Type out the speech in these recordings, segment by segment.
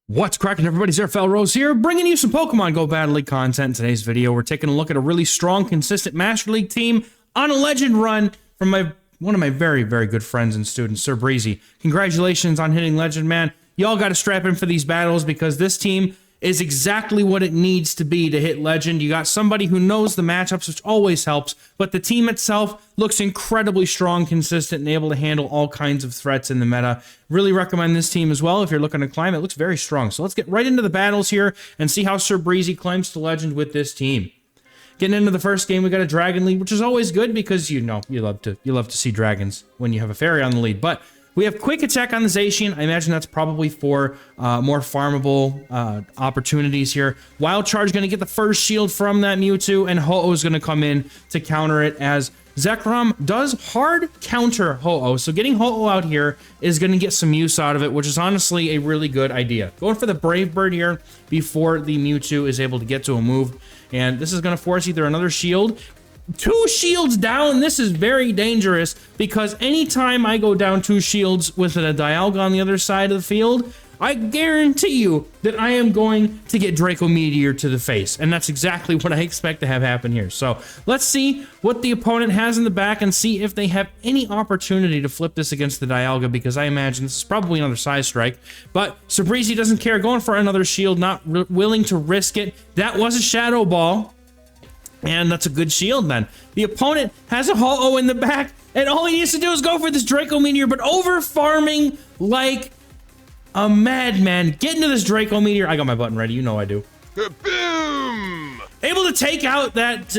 What's cracking, everybody? XehrFelrose here, bringing you some Pokemon GO Battle League content. In today's video, we're taking a look at a really strong, consistent Master League team on a legend run from one of my very, very good friends and students, XehrBreezy. Congratulations on hitting legend, man. Y'all got to strap in for these battles because this team is exactly what it needs to be to hit legend. You got somebody who knows the matchups, which always helps, but the team itself looks incredibly strong, consistent, and able to handle all kinds of threats in the meta. Really recommend this team as well if you're looking to climb. It looks very strong. So let's get right into the battles here and see how XehrBreezy climbs to legend with this team. Getting into the first game, we got a dragon lead, which is always good because you love to see dragons when you have a fairy on the lead. But we have quick attack on the Zacian. I imagine that's probably for more farmable opportunities here. Wild Charge going to get the first shield from that Mewtwo, and Ho-Oh is going to come in to counter it as Zekrom does hard counter Ho-Oh. So getting Ho-Oh out here is going to get some use out of it, which is honestly a really good idea. Going for the Brave Bird here before the Mewtwo is able to get to a move. And this is going to force either another shield. 2 shields down. This is very dangerous because anytime I go down 2 shields with a Dialga on the other side of the field, I guarantee you that I am going to get Draco Meteor to the face. And that's exactly what I expect to have happen here. So let's see what the opponent has in the back and see if they have any opportunity to flip this against the Dialga, because I imagine this is probably another Side Strike. But XehrBreezy doesn't care, going for another shield, not willing to risk it. That was a Shadow Ball. And that's a good shield then. The opponent has a Ho-Oh in the back, and all he needs to do is go for this Draco Meteor, but over farming like a madman. Get into this Draco Meteor. I got my button ready, you know I do. Boom! Able to take out that,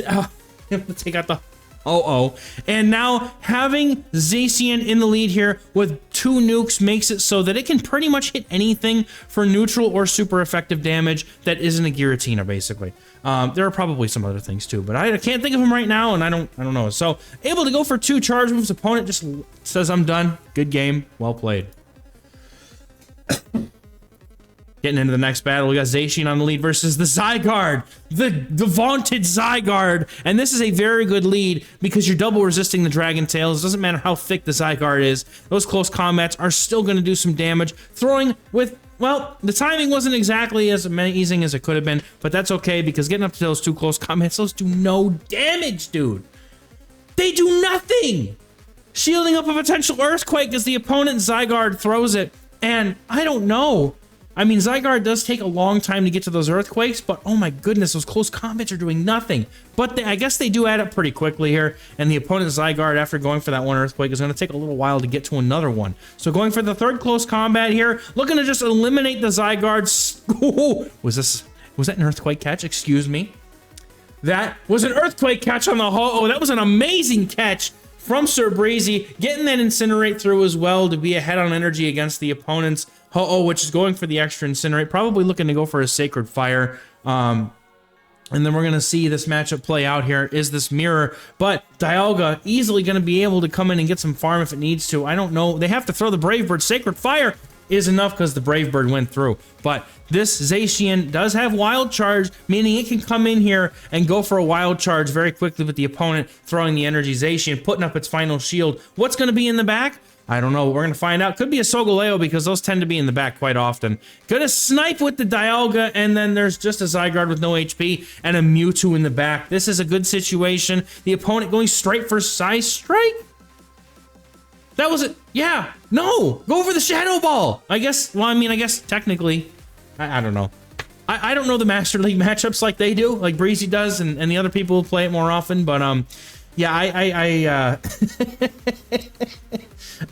able to take out the Ho-Oh. And now having Zacian in the lead here with 2 nukes makes it so that it can pretty much hit anything for neutral or super effective damage that isn't a Giratina, basically. There are probably some other things too, but I can't think of them right now, and I don't know. So able to go for 2 charge moves. Opponent just says, I'm done. Good game. Well played. Getting into the next battle, we got Zacian on the lead versus the Zygarde, the vaunted Zygarde. And this is a very good lead because you're double resisting the Dragon Tails. It doesn't matter how thick the Zygarde is. Those close combats are still going to do some damage. Throwing with, well, the timing wasn't exactly as amazing as it could have been, but that's okay because getting up to those 2 close combats, those do no damage, dude. They do nothing. Shielding up a potential Earthquake as the opponent Zygarde throws it. And I don't know. I mean, Zygarde does take a long time to get to those Earthquakes, but oh my goodness, those close combats are doing nothing. But I guess they do add up pretty quickly here, and the opponent Zygarde, after going for that 1 Earthquake, is going to take a little while to get to another one. So going for the 3rd close combat here, looking to just eliminate the Zygarde. Ooh, was that an Earthquake catch? Excuse me. That was an Earthquake catch on the Ho-Oh. That was an amazing catch from XehrBreezy, getting that Incinerate through as well to be ahead on energy against the opponent's Ho-Oh, which is going for the extra Incinerate, probably looking to go for a Sacred Fire. And then we're going to see this matchup play out here. Is this mirror? But Dialga easily going to be able to come in and get some farm if it needs to. I don't know. They have to throw the Brave Bird. Sacred Fire is enough because the Brave Bird went through. But this Zacian does have Wild Charge, meaning it can come in here and go for a Wild Charge very quickly with the opponent throwing the energy. Zacian putting up its final shield. What's going to be in the back? I don't know. We're going to find out. Could be a Solgaleo because those tend to be in the back quite often. Gonna snipe with the Dialga, and then there's just a Zygarde with no HP and a Mewtwo in the back. This is a good situation. The opponent going straight for Side Strike? That was it. Yeah. No. Go for the Shadow Ball. I guess, well, I mean, I guess technically, I don't know. I don't know the Master League matchups like they do, like Breezy does, and the other people play it more often, but, yeah,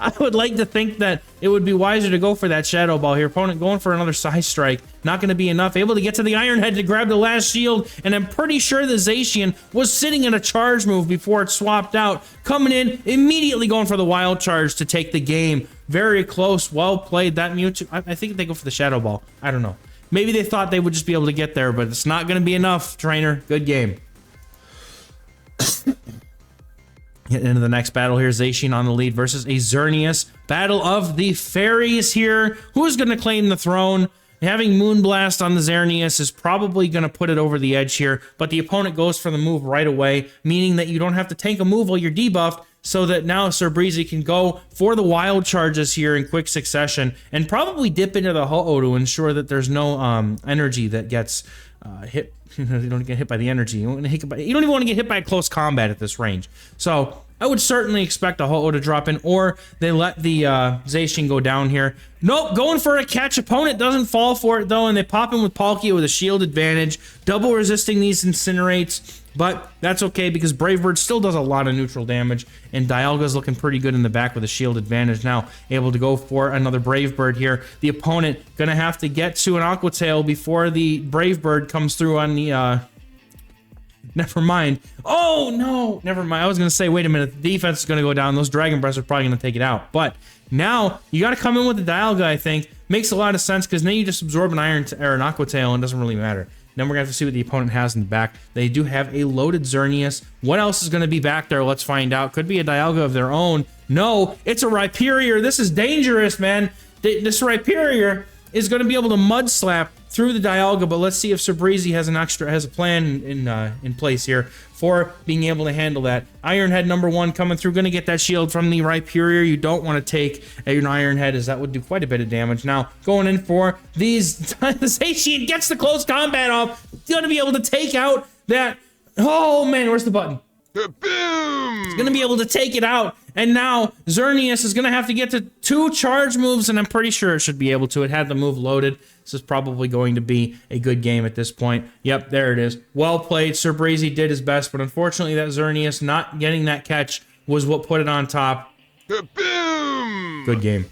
I would like to think that it would be wiser to go for that Shadow Ball here. Opponent going for another Side Strike. Not going to be enough. Able to get to the Iron Head to grab the last shield. And I'm pretty sure the Zacian was sitting in a charge move before it swapped out. Coming in, immediately going for the Wild Charge to take the game. Very close. Well played. That Mewtwo. I think they go for the Shadow Ball. I don't know. Maybe they thought they would just be able to get there, but it's not going to be enough, trainer. Good game. Getting into the next battle here, Zacian on the lead versus a Xerneas. Battle of the Fairies here. Who's going to claim the throne? Having Moonblast on the Xerneas is probably going to put it over the edge here, but the opponent goes for the move right away, meaning that you don't have to tank a move while you're debuffed. so that now XehrFelrose can go for the wild charges here in quick succession and probably dip into the Ho-Oh to ensure that there's no energy that gets hit. You don't get hit by the energy. You don't even want to get hit by a close combat at this range. So I would certainly expect a Ho-Oh to drop in, or they let the Zacian go down here. Nope, going for a catch. Opponent doesn't fall for it, though, and they pop in with Palkia with a shield advantage, double resisting these Incinerates, but that's okay because Brave Bird still does a lot of neutral damage, and Dialga's looking pretty good in the back with a shield advantage now, able to go for another Brave Bird here. The opponent gonna have to get to an Aqua Tail before the Brave Bird comes through on the never mind. Oh, no. Never mind. I was going to say, wait a minute. The defense is going to go down. Those Dragon Breaths are probably going to take it out. But now, you got to come in with the Dialga, I think. Makes a lot of sense, because now you just absorb an or an Aqua Tail, and it doesn't really matter. Then we're going to have to see what the opponent has in the back. They do have a loaded Xerneas. What else is going to be back there? Let's find out. Could be a Dialga of their own. No, it's a Rhyperior. This is dangerous, man. This Rhyperior is going to be able to Mud Slap through the Dialga, but let's see if XehrFelrose has a plan in place here for being able to handle that. Iron Head number 1 coming through, going to get that shield from the Rhyperior. You don't want to take an Iron Head, as that would do quite a bit of damage. Now, going in for these, the Zacian gets the close combat off. Going to be able to take out that, oh man, where's the button? Boom! It's going to be able to take it out. And now Xerneas is going to have to get to 2 charge moves, and I'm pretty sure it should be able to. It had the move loaded. This is probably going to be a good game at this point. Yep, there it is. Well played. XehrFelrose did his best, but unfortunately that Xerneas not getting that catch was what put it on top. Boom! Good game.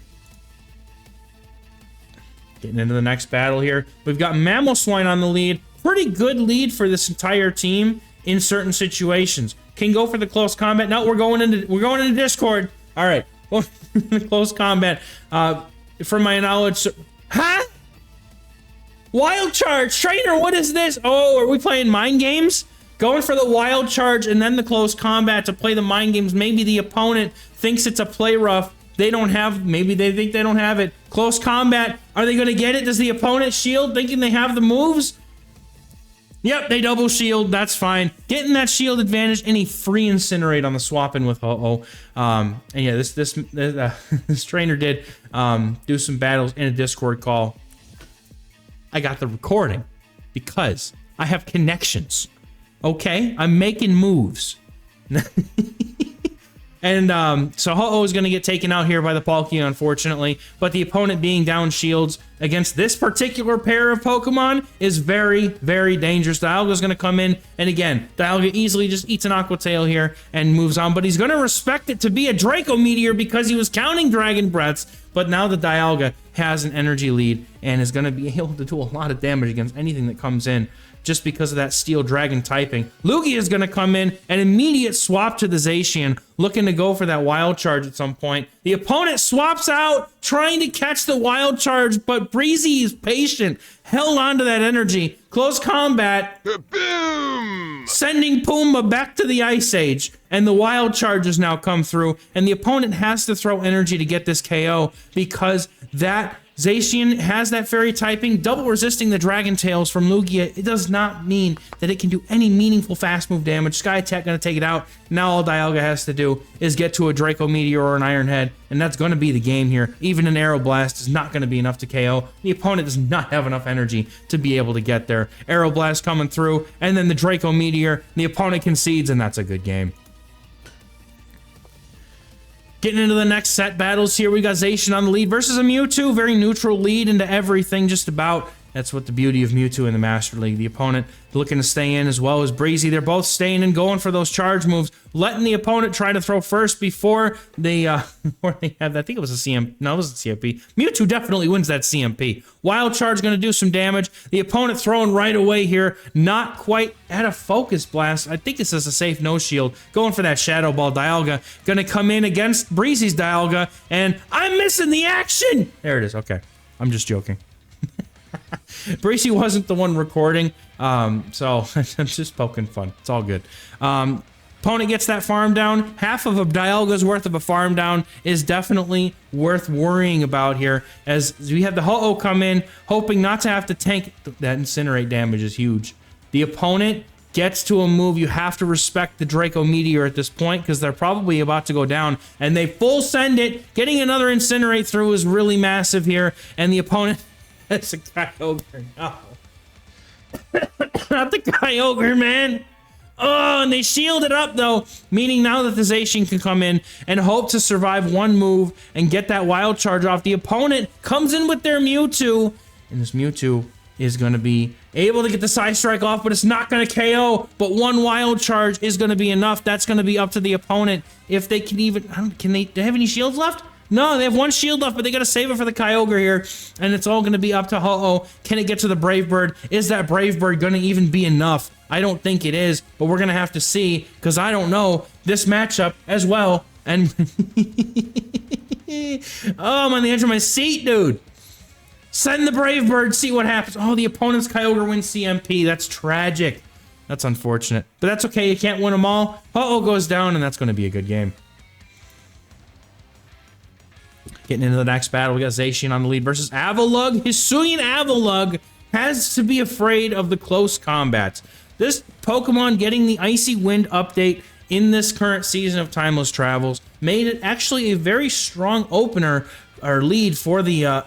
Getting into the next battle here. We've got Mamoswine on the lead. Pretty good lead for this entire team in certain situations. Can go for the close combat. No, we're going into Discord. All right, close combat. From my knowledge, huh? Wild Charge, trainer. What is this? Oh, are we playing mind games? Going for the Wild Charge and then the close combat to play the mind games. Maybe the opponent thinks it's a play rough. They don't have. Maybe they think they don't have it. Close combat. Are they going to get it? Does the opponent shield, thinking they have the moves? Yep, they double shield. That's fine. Getting that shield advantage, and he free Incinerate on the swap in with Ho-Oh. And yeah, this trainer did do some battles in a Discord call. I got the recording because I have connections. Okay, I'm making moves. And so Ho-Oh is going to get taken out here by the Palkia, unfortunately. But the opponent being down shields against this particular pair of Pokemon is very, very dangerous. Dialga is going to come in, and again, Dialga easily just eats an Aqua Tail here and moves on. But he's going to respect it to be a Draco Meteor because he was counting Dragon Breaths. But now the Dialga has an energy lead and is going to be able to do a lot of damage against anything that comes in, just because of that Steel Dragon typing. Lugia is going to come in, an immediate swap to the Zacian, looking to go for that Wild Charge at some point. The opponent swaps out, trying to catch the Wild Charge, but Breezy is patient, held onto that energy. Close combat. Boom! Sending Pumbaa back to the Ice Age, and the Wild Charge has now come through, and the opponent has to throw energy to get this KO because that Zacian has that fairy typing, double resisting the Dragon Tails from Lugia. It does not mean that it can do any meaningful fast move damage. Sky Attack going to take it out. Now all Dialga has to do is get to a Draco Meteor or an Iron Head, and that's going to be the game here. Even an Aeroblast is not going to be enough to KO. The opponent does not have enough energy to be able to get there. Aeroblast coming through, and then the Draco Meteor. The opponent concedes, and that's a good game. Getting into the next set battles here, we got Zacian on the lead versus a Mewtwo. Very neutral lead into everything, just about. That's what the beauty of Mewtwo in the Master League. The opponent looking to stay in as well as Breezy. They're both staying in, going for those charge moves, letting the opponent try to throw first before they have, I think it was a CMP. No, it wasn't CMP. Mewtwo definitely wins that CMP. Wild Charge going to do some damage. The opponent throwing right away here. Not quite at a Focus Blast. I think this is a safe no shield. Going for that Shadow Ball. Dialga going to come in against Breezy's Dialga, and I'm missing the action. There it is. Okay. I'm just joking. Breezy wasn't the one recording, so I'm just poking fun. It's all good. Opponent gets that farm down. Half of a Dialga's worth of a farm down is definitely worth worrying about here, as we have the Ho-Oh come in, hoping not to have to tank. That Incinerate damage is huge. The opponent gets to a move, you have to respect the Draco Meteor at this point because they're probably about to go down, and they full send it. Getting another Incinerate through is really massive here, and the opponent has a Kyogre. No. Not the Kyogre, man. Oh, and they shield it up, though, meaning now that the Zacian can come in and hope to survive one move and get that Wild Charge off. The opponent comes in with their Mewtwo, and this Mewtwo is going to be able to get the Side Strike off, but it's not going to KO. But one Wild Charge is going to be enough. That's going to be up to the opponent if they can even... do they have any shields left? No, they have one shield left, but they got to save it for the Kyogre here. And it's all going to be up to Ho-Oh. Can it get to the Brave Bird? Is that Brave Bird going to even be enough? I don't think it is, but we're going to have to see because I don't know this matchup as well. And... oh, I'm on the edge of my seat, dude. Send the Brave Bird, see what happens. Oh, the opponent's Kyogre wins CMP. That's tragic. That's unfortunate. But that's okay, you can't win them all. Uh-oh goes down, and that's going to be a good game. Getting into the next battle, we got Zacian on the lead versus Avalugg. Hisuian Avalugg has to be afraid of the close combats. This Pokemon getting the Icy Wind update in this current season of Timeless Travels made it actually a very strong opener or lead for the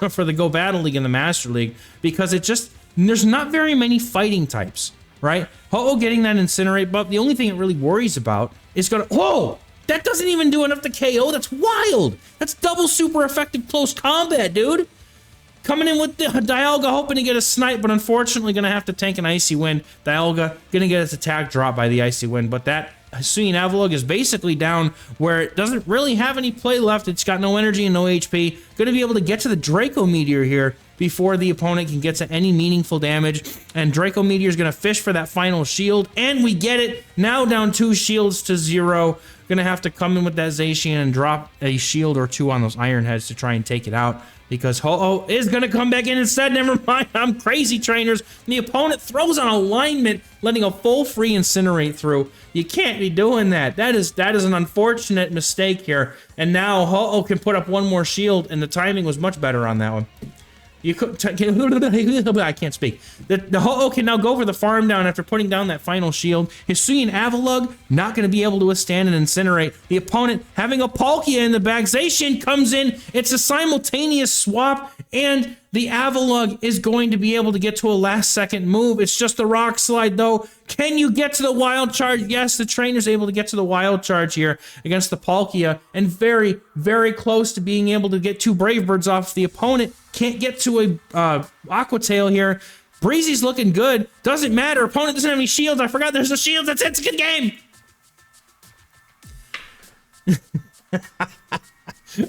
for the Go Battle League and the Master League because there's not very many fighting types, right? Ho-Oh getting that Incinerate buff, the only thing it really worries about is whoa! That doesn't even do enough to KO. That's wild. That's double super effective close combat, dude. Coming in with the Dialga, hoping to get a snipe, but unfortunately going to have to tank an Icy Wind. Dialga going to get its attack dropped by the Icy Wind, but that Hisuian Avalugg is basically down where it doesn't really have any play left. It's got no energy and no HP. Going to be able to get to the Draco Meteor here before the opponent can get to any meaningful damage. And Draco Meteor is going to fish for that final shield, and we get it. Now down 2 shields to 0. Going to have to come in with that Zacian and drop a shield or 2 on those Iron Heads to try and take it out. Because Ho-Oh is going to come back in instead. Never mind, I'm crazy, trainers. And the opponent throws on alignment, letting a full free Incinerate through. You can't be doing that. That is an unfortunate mistake here. And now Ho-Oh can put up one more shield, and the timing was much better on that one. You could, I can't speak. The Ho-Oh can now go for the farm down after putting down that final shield. Hisuian Avalugg not going to be able to withstand an Incinerate. The opponent having a Palkia in the back. Zacian comes in. It's a simultaneous swap, and the Avalugg is going to be able to get to a last-second move. It's just a Rock Slide, though. Can you get to the Wild Charge? Yes, the trainer's able to get to the Wild Charge here against the Palkia, and very, very close to being able to get 2 Brave Birds off. The opponent can't get to a Aqua Tail here. Breezy's looking good. Doesn't matter. Opponent doesn't have any shields. I forgot there's no shields. That's it. It's a good game.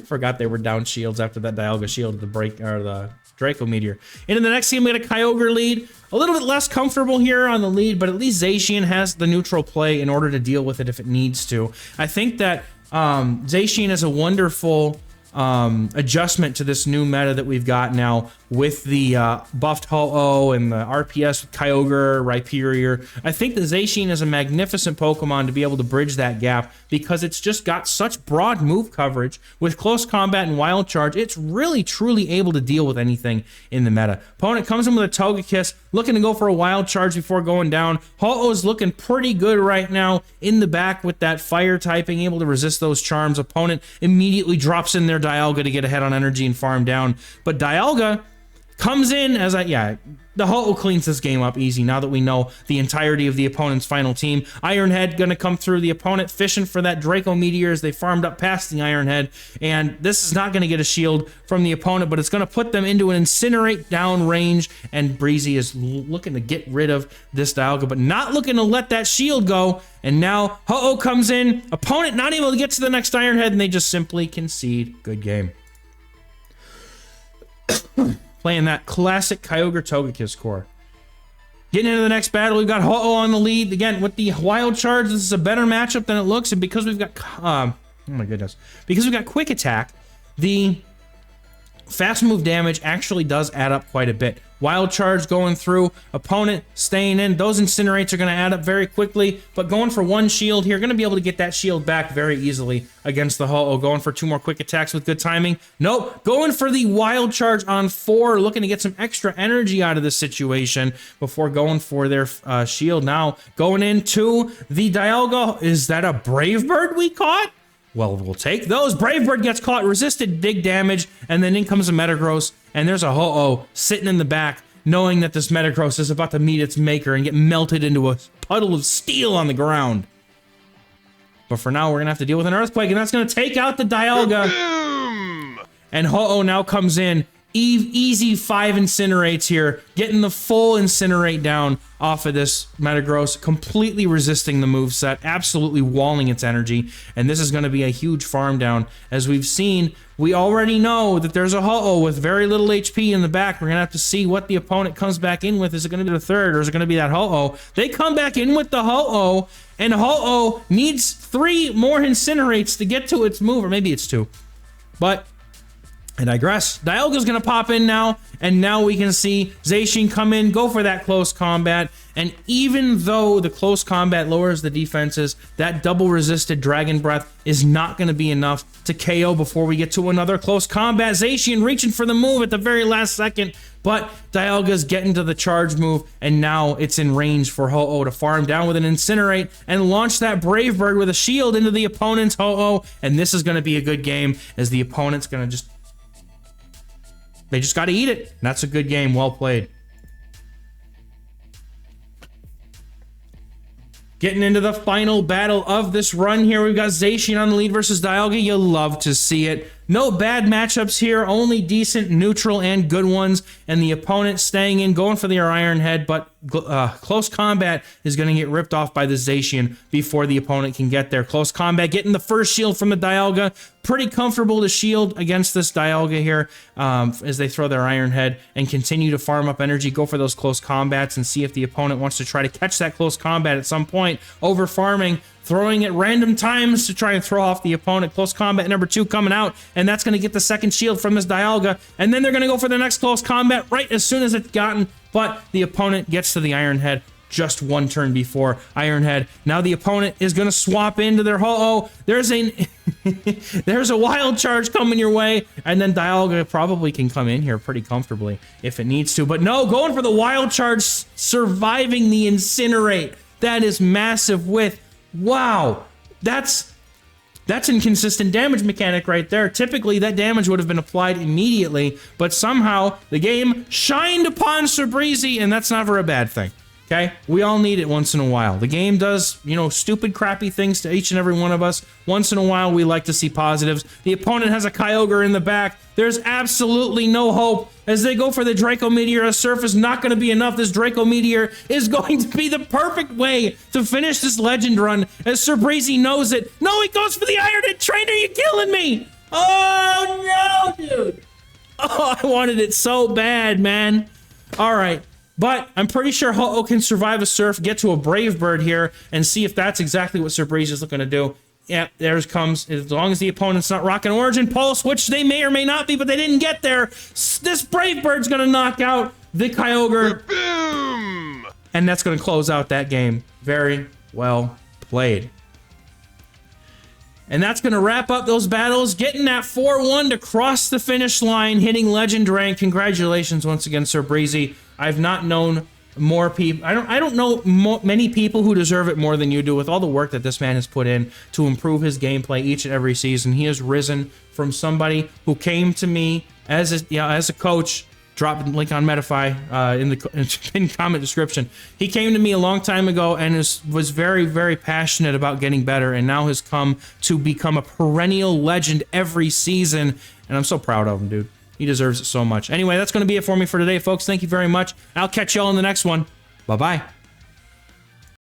Forgot they were down shields after that Dialga shield, the Draco Meteor. Into the next game, we got a Kyogre lead. A little bit less comfortable here on the lead, but at least Zacian has the neutral play in order to deal with it if it needs to. I think that Zacian is a wonderful adjustment to this new meta that we've got now with the buffed Ho-Oh and the RPS with Kyogre, Rhyperior. I think that Zacian is a magnificent Pokemon to be able to bridge that gap because it's just got such broad move coverage with close combat and Wild Charge. It's really, truly able to deal with anything in the meta. Opponent comes in with a Togekiss, looking to go for a Wild Charge before going down. Ho-Oh's looking pretty good right now in the back with that Fire typing, able to resist those charms. Opponent immediately drops in their Dialga to get ahead on energy and farm down. But Dialga comes in as the Ho-Oh cleans this game up easy now that we know the entirety of the opponent's final team. Iron Head gonna come through. The opponent fishing for that Draco Meteor as they farmed up past the Iron Head, and this is not gonna get a shield from the opponent, but it's gonna put them into an Incinerate down range, and Breezy is looking to get rid of this Dialga, but not looking to let that shield go, and now Ho-Oh comes in. Opponent not able to get to the next Iron Head, and they just simply concede. Good game. Playing that classic Kyogre Togekiss core. Getting into the next battle, we've got Ho-Oh on the lead. Again, with the Wild Charge, this is a better matchup than it looks, and because we've got, oh my goodness. Because we've got Quick Attack, the fast move damage actually does add up quite a bit. Wild Charge going through, opponent staying in. Those Incinerates are going to add up very quickly, but going for one shield here, going to be able to get that shield back very easily against the Ho-Oh. Going for 2 more quick attacks with good timing. Nope, going for the Wild Charge on 4, looking to get some extra energy out of this situation before going for their shield. Now, going into the Dialga. Is that a Brave Bird we caught? Well, we'll take those. Brave Bird gets caught, resisted big damage, and then in comes a Metagross, and there's a Ho-Oh sitting in the back, knowing that this Metagross is about to meet its maker and get melted into a puddle of steel on the ground. But for now, we're gonna have to deal with an Earthquake, and that's gonna take out the Dialga. Boom! And Ho-Oh now comes in. Easy 5 Incinerates here, getting the full Incinerate down off of this Metagross, completely resisting the moveset, absolutely walling its energy, and this is going to be a huge farm down. As we've seen, we already know that there's a Ho-Oh with very little HP in the back. We're going to have to see what the opponent comes back in with. Is it going to be the third, or is it going to be that Ho-Oh? They come back in with the Ho-Oh, and Ho-Oh needs 3 more Incinerates to get to its move, or maybe it's 2. But I digress. Dialga's gonna pop in now, and now we can see Zacian come in, go for that close combat, and even though the close combat lowers the defenses, that double resisted Dragon Breath is not gonna be enough to KO before we get to another close combat. Zacian reaching for the move at the very last second, but Dialga's getting to the charge move, and now it's in range for Ho-Oh to farm down with an Incinerate and launch that Brave Bird with a shield into the opponent's Ho-Oh, and this is gonna be a good game, as the opponent's gonna They just got to eat it. That's a good game. Well played. Getting into the final battle of this run here. We've got Zacian on the lead versus Dialga. You'll love to see it. No bad matchups here. Only decent, neutral, and good ones. And the opponent staying in, going for their Iron Head. But close combat is going to get ripped off by the Zacian before the opponent can get there. Close combat getting the first shield from the Dialga. Pretty comfortable to shield against this Dialga here as they throw their Iron Head and continue to farm up energy. Go for those close combats and see if the opponent wants to try to catch that close combat at some point. Over farming, throwing at random times to try and throw off the opponent. Close combat number 2 coming out, and that's going to get the second shield from this Dialga, and then they're going to go for the next close combat right as soon as it's gotten, but the opponent gets to the Iron Head just 1 turn before Iron Head. Now the opponent is going to swap into their Ho-Oh. There's a Wild Charge coming your way, and then Dialga probably can come in here pretty comfortably if it needs to, but no, going for the Wild Charge, surviving the Incinerate. That is massive with... Wow, that's inconsistent damage mechanic right there. Typically, that damage would have been applied immediately, but somehow the game shined upon IIIsirbreezy, and that's never a bad thing. Okay? We all need it once in a while. The game does, you know, stupid, crappy things to each and every one of us. Once in a while, we like to see positives. The opponent has a Kyogre in the back. There's absolutely no hope. As they go for the Draco Meteor, a Surf is not going to be enough. This Draco Meteor is going to be the perfect way to finish this Legend run, as IIIsirbreezy knows it. No, he goes for the Iron Head Trainer. You're killing me. Oh, no, dude. Oh, I wanted it so bad, man. All right. But I'm pretty sure Ho-Oh can survive a Surf, get to a Brave Bird here, and see if that's exactly what IIIsirbreezy is looking to do. Yeah, there comes, as long as the opponent's not rocking Origin Pulse, which they may or may not be, but they didn't get there. This Brave Bird's going to knock out the Kyogre. Boom! And that's going to close out that game. Very well played. And that's going to wrap up those battles, getting that 4-1 to cross the finish line, hitting Legend rank. Congratulations once again, IIIsirbreezy. I've not known more people. I don't know many people who deserve it more than you do. With all the work that this man has put in to improve his gameplay each and every season, he has risen from somebody who came to me as a coach. Drop the link on Medify in the pinned comment description. He came to me a long time ago and was very, very passionate about getting better, and now has come to become a perennial legend every season. And I'm so proud of him, dude. He deserves it so much. Anyway, that's going to be it for me for today, folks. Thank you very much. I'll catch y'all in the next one. Bye-bye.